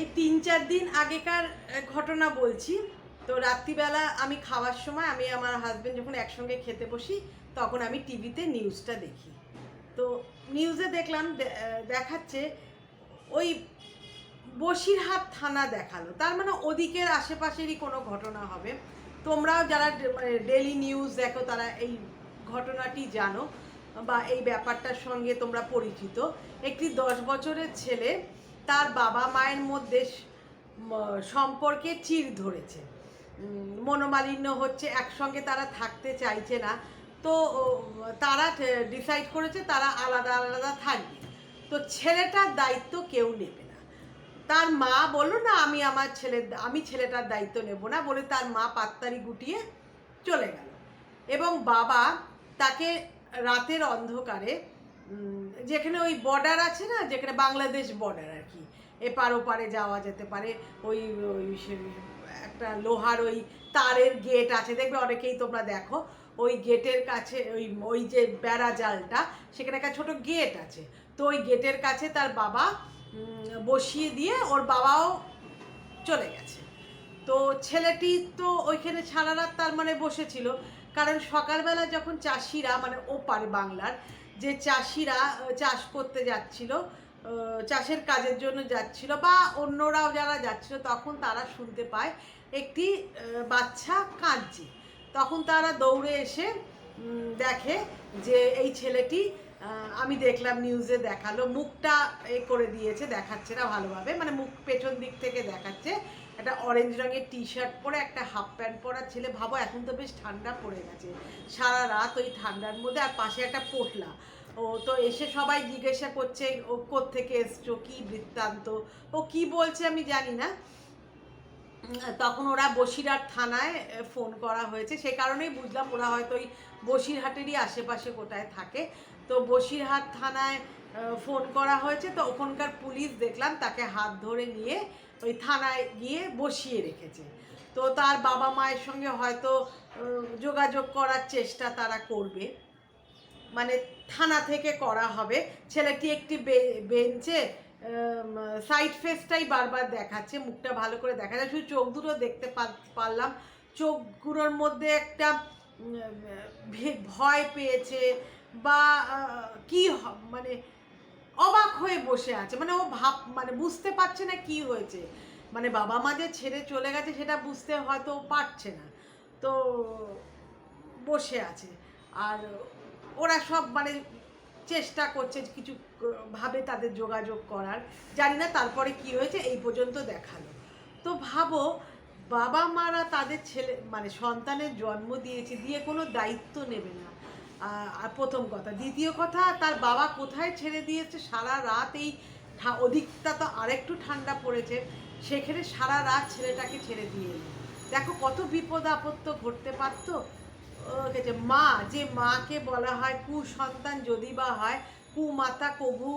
এই ৩-৪ দিন আগেকার ঘটনা বলছি। তো রাত্রিবেলা আমি খাওয়ার সময় আমি আমার হাসব্যান্ড যখন একসঙ্গে খেতে বসি তখন আমি টিভিতে নিউজটা দেখি। তো নিউজে দেখলাম দেখাচ্ছে ওই বসিরহাট থানা দেখালো। তার মানে ওদিকের আশেপাশেরই কোনো ঘটনা হবে। তোমরাও যারা ডেইলি নিউজ দেখো তারা এই ঘটনাটি জানো বা এই ব্যাপারটার সঙ্গে তোমরা পরিচিত। একটি 10 বছরের ছেলে তার বাবা মায়ের মধ্যে সম্পর্কে চিড় ধরেছে, মনোমালিন্য হচ্ছে, একসঙ্গে তারা থাকতে চাইছে না। তো তারা ডিসাইড করেছে তারা আলাদা আলাদা থাকবে। তো ছেলেটার দায়িত্ব কেউ নেবে না। তার মা বললো না আমি ছেলেটার দায়িত্ব নেব না বলে তার মা পাত্তারি গুটিয়ে চলে গেল। এবং বাবা তাকে রাতের অন্ধকারে, যেখানে ওই বর্ডার আছে না, যেখানে বাংলাদেশ বর্ডার আর কি, এপার ওপারে যাওয়া যেতে পারে, ওই ওই একটা লোহার ওই তারের গেট আছে, দেখবে অনেকেই তোমরা দেখো ওই গেটের কাছে, ওই ওই যে বেড়া জালটা, সেখানে একটা ছোট গেট আছে। তো ওই গেটের কাছে তার বাবা বসিয়ে দিয়ে ওর বাবাও চলে গেছে। তো ছেলেটি তো ওইখানে সারা রাত তার মানে বসেছিল, কারণ সকালবেলা যখন চাষিরা, মানে ওপারে বাংলার যে চাষিরা চাষ করতে যাচ্ছিল, চাষের কাজের জন্য যাচ্ছিল বা অন্যরাও যারা যাচ্ছিল, তখন তারা শুনতে পায় একটি বাচ্চা কাঁদছে। তখন তারা দৌড়ে এসে দেখে যে এই ছেলেটি, আমি দেখলাম নিউজে দেখালো, মুখটা করে দিয়েছে, দেখাচ্ছে না ভালোভাবে, মানে মুখ পেছন দিক থেকে দেখাচ্ছে। একটা অরেঞ্জ রঙের টি শার্ট পরে একটা হাফ প্যান্ট পরা ছেলে। ভাবো এখন তো বেশ ঠান্ডা পড়ে গেছে, সারা রাত ওই ঠান্ডার মধ্যে, আর পাশে একটা পোটলা। ও তো এসে সবাই জিজ্ঞাসা করছে ও কোত্থেকে এসছো, কী বৃত্তান্ত, ও কি বলছে আমি জানি না। তখন ওরা বসিরহাট থানায় ফোন করা হয়েছে, সেই কারণেই বুঝলাম ওরা হয়তো ওই বসিরহাটেরই আশেপাশে কোথায় থাকে। তো বসিরহাট থানায় ফোন করা হয়েছে। তো ওখানকার পুলিশ দেখলাম তাকে হাত ধরে নিয়ে ওই থানায় গিয়ে বসিয়ে রেখেছে। তো তার বাবা মায়ের সঙ্গে হয়তো যোগাযোগ করার চেষ্টা তারা করবে, মানে থানা থেকে করা হবে। ছেলেটি একটি বেঞ্চে সাইড ফেসটাই বারবার দেখাচ্ছে, মুখটা ভালো করে দেখা যায়, শুধু চোখ দুটো দেখতে পারলাম। চোখগুলোর মধ্যে একটা ভয় পেয়েছে বা কি মানে অবাক হয়ে বসে আছে, মানে ও মানে বুঝতে পারছে না কি হয়েছে, মানে বাবা মা যে ছেড়ে চলে গেছে সেটা বুঝতে হয়তো পারছে না। তো বসে আছে। আর ওরা সব মানে চেষ্টা করছে কিছু ভাবে তাদের যোগাযোগ করার, জানি না তারপরে কি হয়েছে, এই পর্যন্ত দেখালো। তো ভাবো, বাবা মারা তাদের ছেলে মানে সন্তানের জন্ম দিয়েছে, দিয়ে কোনো দায়িত্ব নেবে না। আর প্রথম কথা, দ্বিতীয় কথা, তার বাবা কোথায় ছেড়ে দিয়েছে সারা রাত, এই ওদিকটা তো আরেকটু ঠান্ডা পড়েছে, সেখানে সারা রাত ছেলেটাকে ছেড়ে দিয়ে এলো। দেখো কত বিপদ আপদ ঘটতে পারতো। মা, যে মাকে বলা হয় কুসন্তান যদি বা হয়, কুমাতা কভু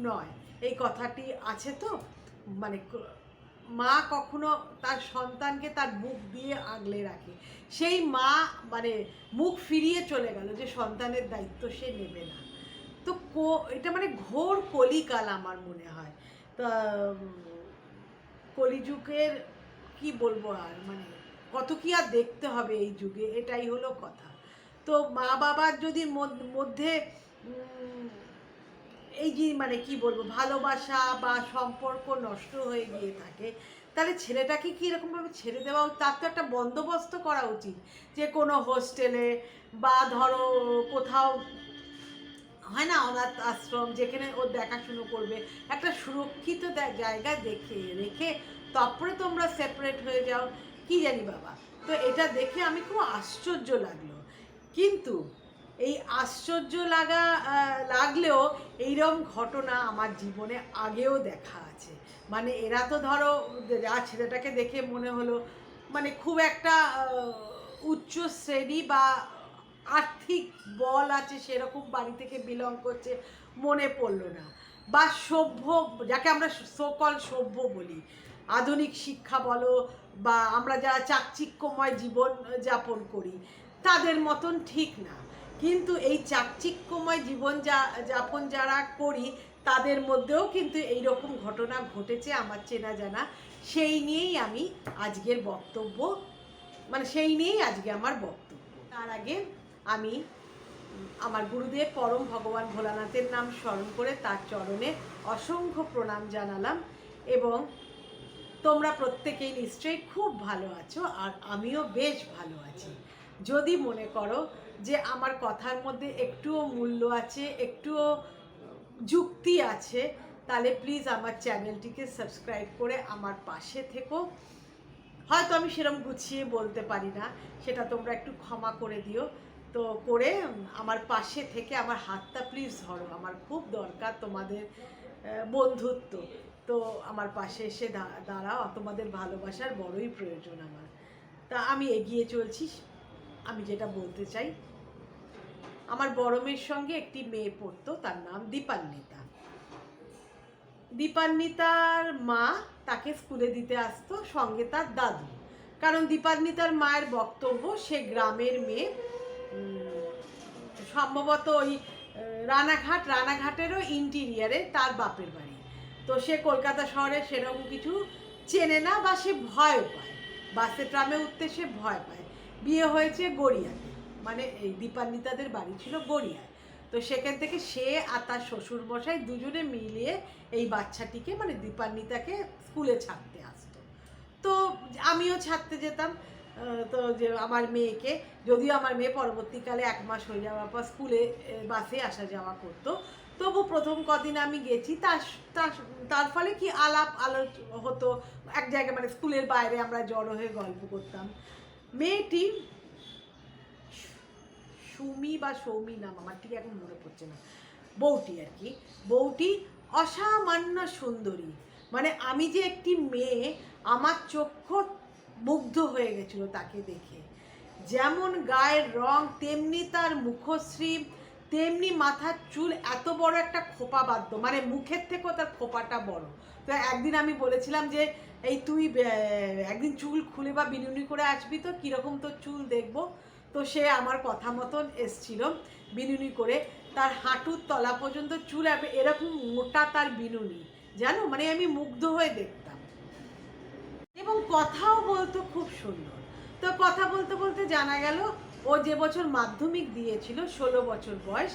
নয়, এই কথাটি আছে তো। মানে মা কখনো তার সন্তানকে তার বুক দিয়ে আগলে রাখে, সেই মা মানে মুখ ফিরিয়ে চলে গেল যে সন্তানের দায়িত্ব সে নেবে না। তো এটা মানে ঘোর কলিকাল আমার মনে হয়। তা কলিযুগের কি বলবো আর, মানে কত কি আর দেখতে হবে এই যুগে, এটাই হলো কথা। তো মা বাবার যদি মধ্যে এই যে মানে কি বলবো ভালোবাসা বা সম্পর্ক নষ্ট হয়ে গিয়ে থাকে, তাহলে ছেলেটাকে কি এরকমভাবে ছেড়ে দেওয়া, তার তো একটা বন্দোবস্ত করা উচিত, যে কোনো হোস্টেলে বা ধরো কোথাও হয় না অনাথ আশ্রম, যেখানে ও দেখাশুনো করবে, একটা সুরক্ষিত জায়গায় দেখে রেখে তারপরে তোমরা সেপারেট হয়ে যাও, কি জানি বাবা। তো এটা দেখে আমি খুব আশ্চর্য লাগলো। কিন্তু এই আশ্চর্য লাগলেও এইরকম ঘটনা আমার জীবনে আগেও দেখা আছে। মানে এরা তো ধরো, যা ছেলেটাকে দেখে মনে হলো মানে খুব একটা উচ্চ শ্রেণী বা আর্থিক বল আছে সেরকম বাড়ি থেকে বিলং করছে মনে পড়লো না, বা সভ্য, যাকে আমরা সকল সভ্য বলি, আধুনিক শিক্ষা বলো বা আমরা যারা চাকচিক্যময় জীবন যাপন করি তাদের মতন ঠিক না। কিন্তু এই চাকচিক্যময় জীবন যাপন যারা করি তাদের মধ্যেও কিন্তু এইরকম ঘটনা ঘটেছে আমার চেনা জানা, সেই নিয়েই আমি আজকের বক্তব্য, মানে সেই নিয়েই আজকে আমার বক্তব্য। তার আগে আমি আমার গুরুদেব পরম ভগবান ভোলানাথের নাম স্মরণ করে তার চরণে অসংখ্য প্রণাম জানালাম। এবং তোমরা প্রত্যেকেই নিশ্চয়ই খুব ভালো আছো, আর আমিও বেশ ভালো আছি। যদি মনে করো যে আমার কথার মধ্যে একটুও মূল্য আছে, একটুও যুক্তি আছে, তাহলে প্লিজ আমার চ্যানেলটিকে সাবস্ক্রাইব করে আমার পাশে থেকো। হয়তো আমি সেরকম গুছিয়ে বলতে পারি না, সেটা তোমরা একটু ক্ষমা করে দিও। তো করে আমার পাশে থেকে আমার হাতটা প্লিজ ধরো, আমার খুব দরকার তোমাদের বন্ধুত্ব। তো আমার পাশে এসে দাঁড়াও, তোমাদের ভালোবাসার বড়ই প্রয়োজন আমার। তা আমি এগিয়ে চলছি। আমি যেটা বলতে চাই, আমার বড় মেয়ের সঙ্গে একটি মেয়ে পড়তো, তার নাম দীপান্বিতা। দীপান্বিতার মা তাকে স্কুলে দিতে আসতো, সঙ্গে তার দাদু। কারণ দীপান্বিতার মায়ের বক্তব্য সে গ্রামের মেয়ে, সম্ভবত ওই রানাঘাটেরও ইন্টিরিয়ারে তার বাপের বাড়ি। তো সে কলকাতা শহরে সেরকম কিছু চেনে না, বা সে ভয় পায়, বাসে ট্রামে উঠতে সে ভয় পায়। বিয়ে হয়েছে গড়িয়াতে, মানে এই দীপান্বিতাদের বাড়ি ছিল গড়িয়ায়। তো সেখান থেকে সে আর তার শ্বশুরমশাই দুজনে মিলিয়ে এই বাচ্চাটিকে, মানে দীপান্বিতাকে স্কুলে ছাড়তে আসতো। তো আমিও ছাড়তে যেতাম। তো যে আমার মেয়েকে, যদিও আমার মেয়ে পরবর্তীকালে 1 মাস হয়ে যাওয়ার পর স্কুলে বাসে আসা যাওয়া করতো, তবু প্রথম কদিন আমি গেছি। তার ফলে কি আলাপ হতো এক জায়গায়, মানে স্কুলের বাইরে আমরা জড়ো হয়ে গল্প করতাম। মেয়েটি সুমি বা সৌমি নাম, আমার ঠিক এখন মনে পড়ছে না, বউটি আর কি, বউটি অসামান্য সুন্দরী। মানে আমি যে একটি মেয়ে, আমার চক্ষু মুগ্ধ হয়ে গেছিল তাকে দেখে। যেমন গায়ের রং, তেমনি তার মুখশ্রী, তেমনি মাথার চুল, এত বড় একটা খোপা বাঁধত, মানে মুখের থেকেও তার খোপাটা বড়। তো একদিন আমি বলেছিলাম যে এই তুই একদিন চুল খুলে বা বিনুনি করে আসবি তো, কীরকম তোর চুল দেখবো। তো সে আমার কথা মতন এসছিল বিনুনি করে। তার হাঁটুর তলা পর্যন্ত চুল, এরকম মোটা তার বিনুনি, জানো, মানে আমি মুগ্ধ হয়ে দেখতাম। এবং কথাও বলতো খুব সুন্দর। তো কথা বলতে বলতে জানা গেল ও যে বছর মাধ্যমিক দিয়েছিল, 16 বছর বয়স,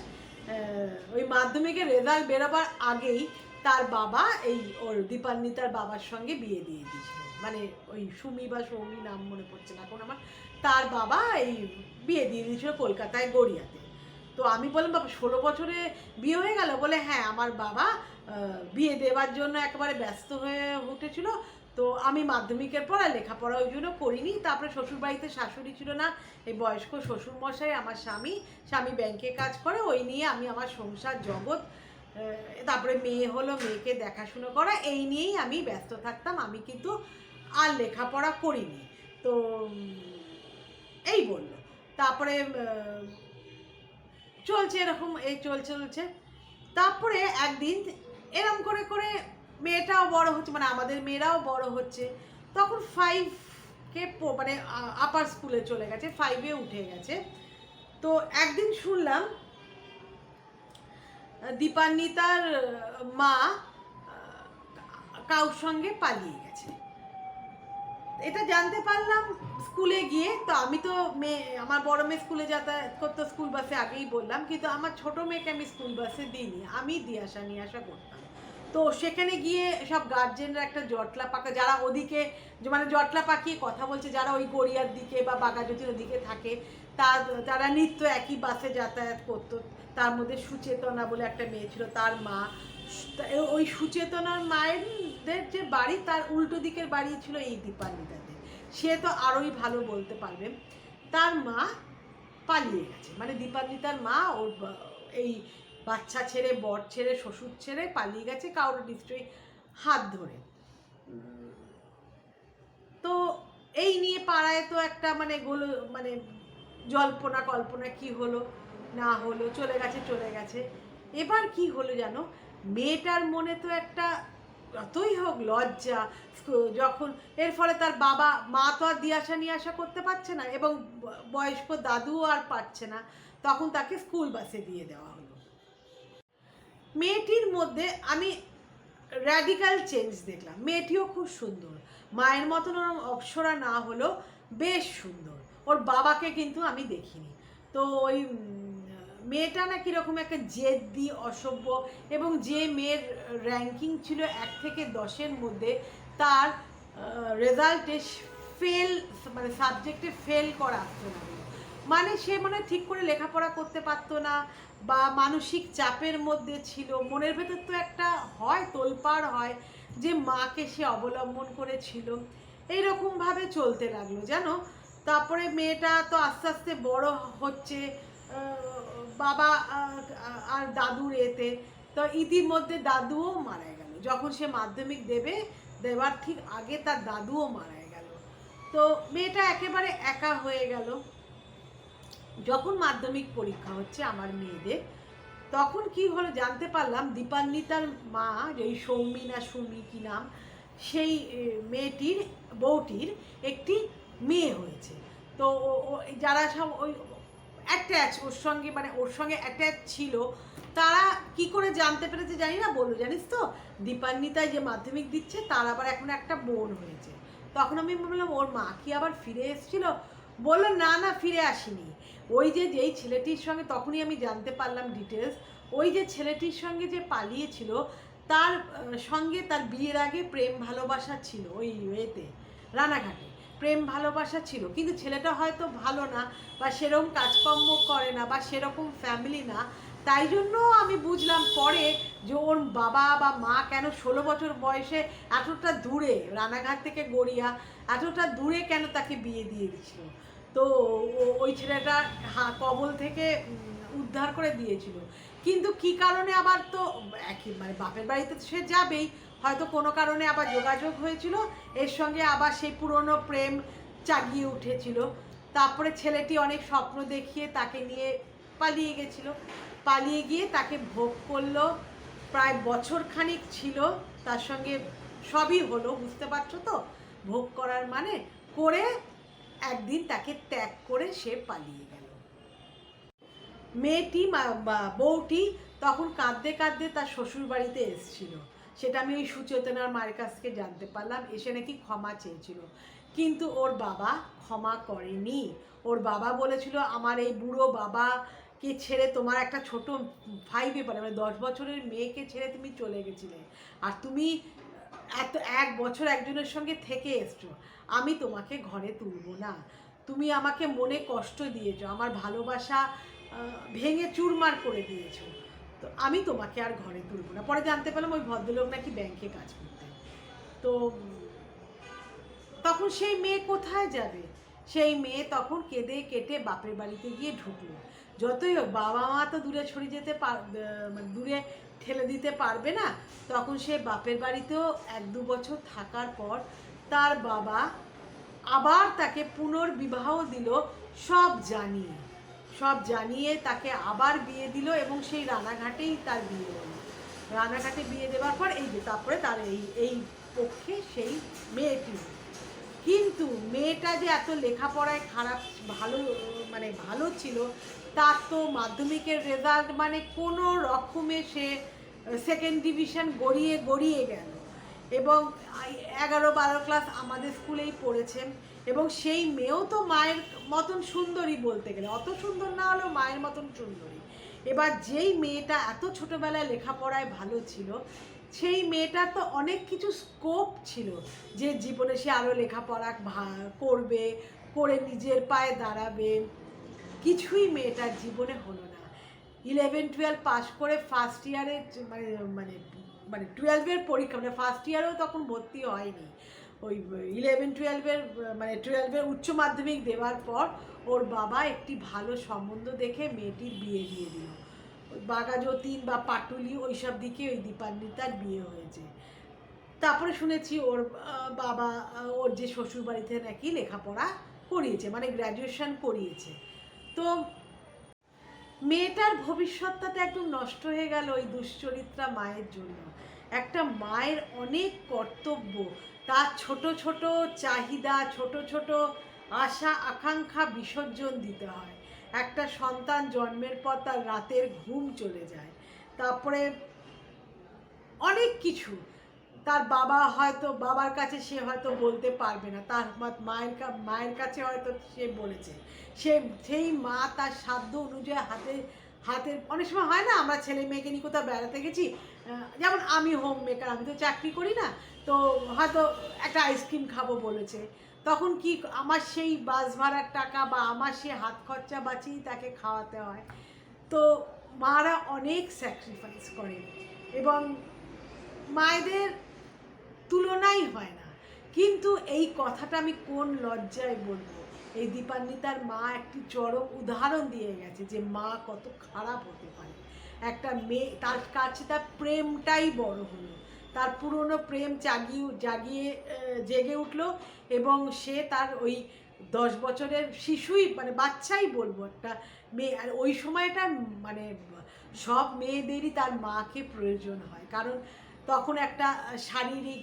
ওই মাধ্যমিকের রেজাল্ট বেরোবার আগেই তার বাবা এই ওর দীপান্বিতার বাবার সঙ্গে বিয়ে দিয়ে দিয়েছিল। মানে ওই সুমি বা সৌমি নাম মনে পড়ছে না এখন আমার, তার বাবা এই বিয়ে দিয়ে দিয়েছিল কলকাতায় গড়িয়াতে। তো আমি বললাম, বাবা 16 বছরে বিয়ে হয়ে গেল? বলে হ্যাঁ, আমার বাবা বিয়ে দেওয়ার জন্য একেবারে ব্যস্ত হয়ে উঠেছিল। তো আমি মাধ্যমিকের পর আর লেখাপড়া ওই জন্য করিনি। তারপরে শ্বশুরবাড়িতে শাশুড়ি ছিল না, এই বয়স্ক শ্বশুরমশাই, আমার স্বামী ব্যাংকে কাজ করে, ওই নিয়ে আমি আমার সংসার জগৎ, তারপরে মেয়ে হলো, মেয়েকে দেখাশুনো করা, এই নিয়েই আমি ব্যস্ত থাকতাম। আমি কিন্তু আর লেখাপড়া করিনি। তো এই বললো। তারপরে চলছে এরকম, এই চলছে। তারপরে একদিন এরম করে করে মেয়েটাও বড় হচ্ছে, মানে আমাদের মেয়েরাও বড় হচ্ছে। তখন 5কে মানে আপার স্কুলে চলে গেছে, 5-এ উঠে গেছে। তো একদিন শুনলাম দীপান্বিতার মা কারোর সঙ্গে পালিয়ে গেছে। এটা জানতে পারলাম স্কুলে গিয়ে। তো আমি তো আমার বড় মেয়ে স্কুলে যাতায়াত করতো স্কুল বাসে, আগেই বললাম, কিন্তু আমার ছোট মেয়েকে আমি স্কুল বাসে দিইনি, আমি দিয়ে আসা করতাম। তো সেখানে গিয়ে সব গার্জেনরা একটা জটলা পাকা, যারা ওদিকে মানে জটলা পাকিয়ে কথা বলছে, যারা ওই গড়িয়ার দিকে বা বাঘাযতীন ওদিকে থাকে, তারা নিত্য একই বাসে যাতায়াত করতো। তার মধ্যে সুচেতনা বলে একটা মেয়ে ছিল, তার মা, ওই সুচেতনার মায়েরদের যে বাড়ি, তার উল্টো দিকের বাড়ি ছিল এই দীপান্বিতাদের। সে তো আরোই ভালো বলতে পারবে। তার মা পালিয়ে গেছে, মানে দীপান্বিতার মা ওর এই বাচ্চা ছেড়ে, বর ছেড়ে, শ্বশুর ছেড়ে পালিয়ে গেছে কারোর নিশ্চয়ই হাত ধরে। তো এই নিয়ে পাড়ায় তো একটা মানে মানে জল্পনা কল্পনা, কি হলো না হলো, চলে গেছে। এবার কি হলো জানো, মেয়েটার মনে তো একটা, যতই হোক লজ্জা, যখন এর ফলে তার মা তো আর দিয়ে আসা করতে পারছে না, এবং বয়স্ক দাদুও আর পারছে না, তখন তাকে স্কুল বাসে দিয়ে দেওয়া হলো। মেয়েটির মধ্যে আমি র্যাডিক্যাল চেঞ্জ দেখলাম। মেয়েটিও খুব সুন্দর, মায়ের মতন ওরম অপ্সরা না হলেও বেশ সুন্দর। ওর বাবাকে কিন্তু আমি দেখিনি। তো ওই মেয়েটা না কীরকম একটা জেদ্দি, অসভ্য, এবং যে মেয়ের র্যাঙ্কিং ছিল 1 থেকে 10-এর মধ্যে, তার রেজাল্টে ফেল, মানে সাবজেক্টে ফেল করা আসতো না। মানে সে মানে ঠিক করে লেখাপড়া করতে পারতো না, বা মানসিক চাপের মধ্যে ছিল। মনের ভেতর তো একটা হয়, তোলপাড় হয়, যে মাকে সে অবলম্বন করেছিল। এইরকমভাবে চলতে লাগলো জানো। তারপরে মেয়েটা তো আস্তে আস্তে বড় হচ্ছে, বাবা আর দাদুর এতে। তো ইতিমধ্যে দাদুও মারা গেল। যখন সে মাধ্যমিক দেবার ঠিক আগে তার দাদুও মারা গেল। তো মেয়েটা একেবারে একা হয়ে গেল। যখন মাধ্যমিক পরীক্ষা হচ্ছে আমার মেয়েদের, তখন কি হলো জানতে পারলাম, দীপান্বিতার মা, যেই সৌমি না সুমি কি নাম, সেই মেয়েটির বউটির একটি মেয়ে হয়েছে। তো যারা সব ওই অ্যাটাচ ওর সঙ্গে, মানে ওর সঙ্গে অ্যাটাচ ছিল, তারা কি করে জানতে পেরেছে জানি না, বললো জানিস তো দীপান্বিতায় যে মাধ্যমিক দিচ্ছে তার আবার এখন একটা বোন হয়েছে। তখন আমি বললাম ওর মা কি আবার ফিরে এসেছিল? বললো না না, ফিরে আসেনি। ওই যে যেই ছেলেটির সঙ্গে, তখনই আমি জানতে পারলাম ডিটেলস, ওই যে ছেলেটির সঙ্গে যে পালিয়েছিল, তার সঙ্গে তার বিয়ের আগে প্রেম ভালোবাসা ছিল। ওই এতে রানাঘাটে প্রেম ভালোবাসা ছিল, কিন্তু ছেলেটা হয়তো ভালো না, বা সেরকম কাজকর্ম করে না, বা সেরকম ফ্যামিলি না। তাই জন্য আমি বুঝলাম পরে যে ওর বাবা বা মা কেন 16 বছর বয়সে এতটা দূরে, রানাঘাট থেকে গড়িয়া এতটা দূরে কেন তাকে বিয়ে দিয়ে দিছিল। তো ওই ছেলেটা কবল থেকে উদ্ধার করে দিয়েছিল। কিন্তু কি কারণে আবার, তো একই মানে বাপের বাড়িতে সে যাবেই, হয়তো কোনো কারণে আবার যোগাযোগ হয়েছিল, এর সঙ্গে আবার সেই পুরনো প্রেম জাগিয়ে উঠেছিল। তারপরে ছেলেটি অনেক স্বপ্ন দেখিয়ে তাকে নিয়ে পালিয়ে গেছিল। পালিয়ে গিয়ে তাকে ভোগ করলো, প্রায় বছরখানিক ছিল তার সঙ্গে, সবই হলো, বুঝতে পারছো তো ভোগ করার মানে, করে একদিন তাকে ত্যাগ করে সে পালিয়ে গেল। মেয়েটি বউটি তখন কাঁদতে কাঁদতে তার শ্বশুর বাড়িতে এসেছিল। সেটা আমি ওই সুচেতনার মায়ের কাছ থেকে জানতে পারলাম। এসে নাকি ক্ষমা চেয়েছিল, কিন্তু ওর বাবা ক্ষমা করেনি। ওর বাবা বলেছিল আমার এই বুড়ো বাবাকে ছেড়ে, তোমার একটা ছোট 5-এ পড়ে, মানে 10 বছরের মেয়েকে ছেড়ে তুমি চলে গেছিলে, আর তুমি এত 1 বছর একজনের সঙ্গে থেকে এসছো, আমি তোমাকে ঘরে তুলবো না। তুমি আমাকে মনে কষ্ট দিয়েছো, আমার ভালোবাসা ভেঙে চুরমার করে দিয়েছো, তো আমি তোমাকে আর ঘরে তুলবো না। পরে জানতে পারলাম ওই ভদ্রলোক নাকি ব্যাংকে কাজ করতেন। তো তখন সেই মেয়ে কোথায় যাবে? সেই মেয়ে তখন কেঁদে কেটে বাপের বাড়িতে গিয়ে ঢুকলো। যতই হোক বাবা মা তো দূরে সরে যেতে দূরে ঠেলে দিতে পারবে না। তখন সে বাপের বাড়িতেও 1-2 বছর থাকার পর তার বাবা আবার তাকে পুনর্বিবাহ দিল, সব জানিয়ে তাকে আবার বিয়ে দিল, এবং সেই রানাঘাটেই তার বিয়ে হলো। রানাঘাটে বিয়ে দেওয়ার পর এই যে তারপরে তার এই পক্ষে সেই মেয়েটি। কিন্তু মেয়েটা যে এত লেখাপড়ায় খারাপ, ভালো ছিল, তার তো মাধ্যমিকের রেজাল্ট মানে কোনো রকমে সে 2nd ডিভিশন গড়িয়ে গেল, এবং 11-12 ক্লাস আমাদের স্কুলেই পড়েছেন। এবং সেই মেয়েও তো মায়ের মতন সুন্দরী, বলতে গেলে অত সুন্দর না হলেও মায়ের মতন সুন্দরী। এবার যেই মেয়েটা এত ছোটোবেলায় লেখাপড়ায় ভালো ছিল, সেই মেয়েটার তো অনেক কিছু স্কোপ ছিল, যে জীবনে সে আরও লেখাপড়া করবে, করে নিজের পায়ে দাঁড়াবে। কিছুই মেয়েটার জীবনে হলো না। 11-12 পাস করে ফার্স্ট ইয়ারে, মানে 12-এর পরীক্ষা, মানে ফার্স্ট ইয়ারেও তখন ভর্তি হয়নি। ওই 11-12-এর, মানে 12-এর উচ্চ মাধ্যমিক দেওয়ার পর ওর বাবা একটি ভালো সম্বন্ধ দেখে মেয়েটির বিয়ে দিয়ে দিল। ওই বাঘাযতীন বা পাটুলি ওইসব দিকে ওই দীপান্বিতার বিয়ে হয়েছে। তারপরে শুনেছি ওর বাবা ওর যে শ্বশুর বাড়িতে নাকি লেখাপড়া করিয়েছে, মানে গ্র্যাজুয়েশন করিয়েছে। তো মেয়েটার ভবিষ্যৎটা তো একদম নষ্ট হয়ে গেল ওই দুশ্চরিত্রা মায়ের জন্য। একটা মায়ের অনেক কর্তব্য, তার ছোট ছোট চাহিদা, ছোট ছোট আশা আকাঙ্ক্ষা বিসর্জন দিতে হয়। একটা সন্তান জন্মের পর তার রাতের ঘুম চলে যায়, তারপরে অনেক কিছু তার বাবা হয়তো, বাবার কাছে সে হয়তো বলতে পারবে না, তার মায়ের কাছে হয়তো সে বলেছে, সেই মা তার সাধ্য অনুযায়ী হাতের অনেক সময় হয় না, আমরা ছেলে মেয়েকে নিয়ে কোথাও বেড়াতে গেছি, যেমন আমি হোম মেকার, আমি তো চাকরি করি না, তো হয়তো একটা আইসক্রিম খাবো বলেছে, তখন কি আমার সেই বাস ভাড়ার টাকা বা আমার সেই হাত খরচা বাঁচিয়ে তাকে খাওয়াতে হয়। তো মারা অনেক স্যাক্রিফাইস করে এবং মায়েদের তুলনাই হয় না। কিন্তু এই কথাটা আমি কোন লজ্জায় বলবো, এই দীপান্বিতার মা একটি চরম উদাহরণ দিয়ে গেছে যে মা কত খারাপ হতে পারে। একটা মেয়ে, তার কাছে তার প্রেমটাই বড় হলো, তার পুরনো প্রেম জেগে উঠলো এবং সে তার ওই 10 বছরের শিশুই, মানে বাচ্চাই বলবো, একটা মেয়ে। আর ওই সময়টা মানে সব মেয়েদেরই তার মাকে প্রয়োজন হয়, কারণ তখন একটা শারীরিক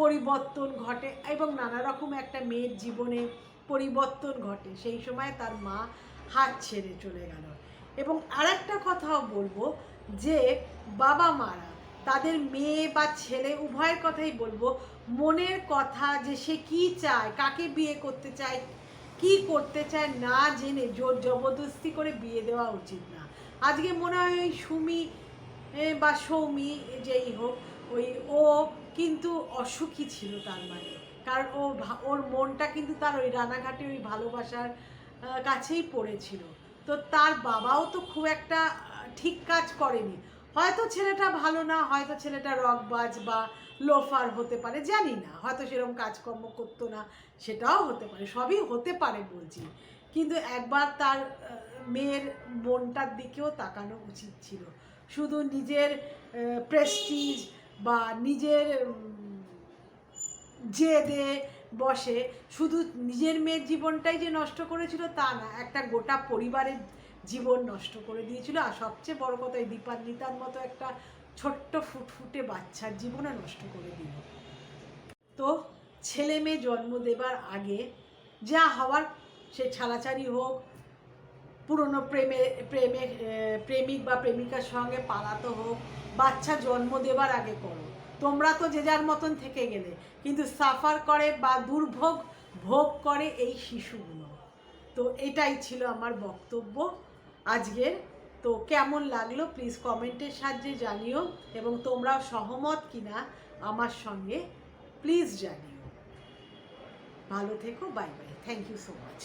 পরিবর্তন ঘটে এবং নানা রকম একটা মেয়ের জীবনে পরিবর্তন ঘটে। সেই সময় তার মা হাত ছেড়ে চলে গেল। এবং আরেকটা কথাও বলবো যে বাবা মারা তাদের মেয়ে বা ছেলে উভয়ের কথাই বলবো, মনের কথা যে সে কী চায়, কাকে বিয়ে করতে চায়, কি করতে চায় না জেনে জোর জবরদস্তি করে বিয়ে দেওয়া উচিত না। আজকে মনে হয় ওই সুমি বা সৌমি যেই হোক, ও কিন্তু অসুখী ছিল তার মানে, কারণ ওর মনটা কিন্তু তার ওই রানাঘাটে ওই ভালোবাসার কাছেই পড়েছিল। তো তার বাবাও তো খুব একটা ঠিক কাজ করেনি। হয়তো ছেলেটা ভালো না, হয়তো ছেলেটা রকবাজ বা লোফার হতে পারে, জানি না, হয়তো সেরকম কাজকর্ম করতো না, সেটাও হতে পারে, সবই হতে পারে বলছি। কিন্তু একবার তার মেয়ের মনটার দিকেও তাকানো উচিত ছিল। শুধু নিজের প্রেস্টিজ বা নিজের জেদে বসে শুধু নিজের মেয়ের জীবনটাই যে নষ্ট করেছিল তা না, একটা গোটা পরিবারের জীবন নষ্ট করে দিয়েছিল। আর সবচেয়ে বড় কথা, এই দীপান্বিতার মতো একটা ছোট্ট ফুটফুটে বাচ্চার জীবনে নষ্ট করে দিল। তো ছেলে মেয়ে জন্ম দেবার আগে যা হওয়ার, সে ছাড়াছাড়ি হোক, পুরনো প্রেমিক বা প্রেমিকার সঙ্গে পালাতে হোক, বাচ্চা জন্ম দেবার আগে করো। তোমরা তো যে যার মতন থেকে গেলে, কিন্তু সাফার করে বা দুর্ভোগ ভোগ করে এই শিশুগুলো। তো এটাই ছিল আমার বক্তব্য আজকের। তো কেমন লাগলো প্লিজ কমেন্টের সাহায্যে জানিও, এবং তোমরাও সহমত কিনা আমার সঙ্গে প্লিজ জানিও। ভালো থেকো, bye bye, thank you so much.